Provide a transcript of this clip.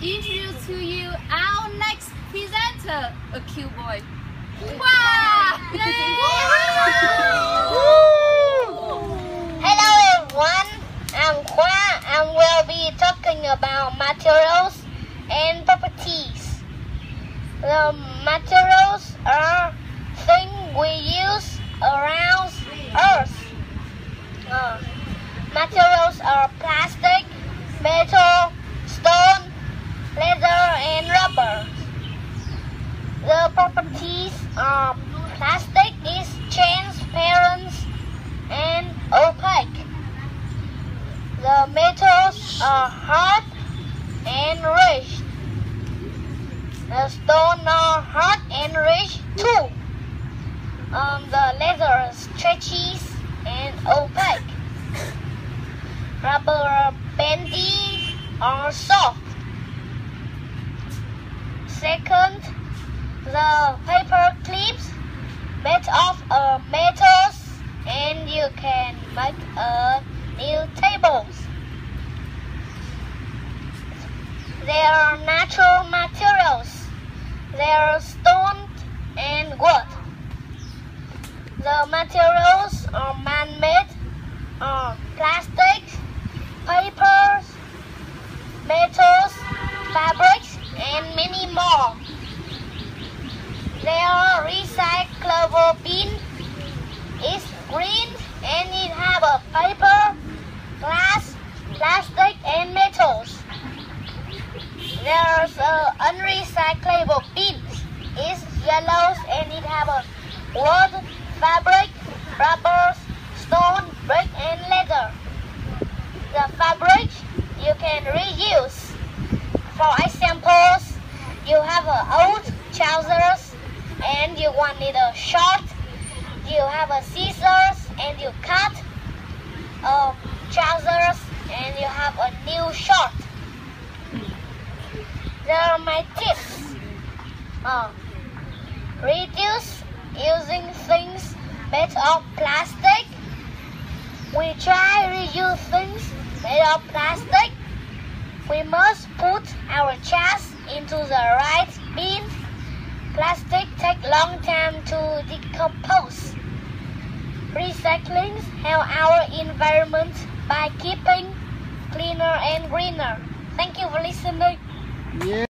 introduce to you our next presenter, a cute boy. Wow! Hello everyone, I'm Khoa and we'll be talking about materials and properties. The materials are things we use around Earth. Materials are plastic, metal, stone, leather and rubber. The properties are plastic is transparent and opaque. The metals are hard and rich. The stones are hard and rich too. The leather stretchy and opaque. Rubber bands are soft. Second, the paper clips made of metals, and you can make new tables. They are natural materials. They are stone and wood. The materials are man-made, plastics, papers, metals, fabrics, and many more. They are recyclable bin. It's green and it have a paper, glass, plastic, and metals. There's a unrecyclable bin. It's yellow and it have a wood, fabric, rubber, stone, brick, and leather. The fabric you can reuse. For examples, you have old trousers and you want it a short. You have a scissors and you cut trousers and you have a new short. There are my tips. Reduce using things made of plastic. We try reuse things made of plastic. We must put our trash into the right bin. Plastic takes long time to decompose. Recycling helps our environment by keeping cleaner and greener. Thank you for listening. Yeah.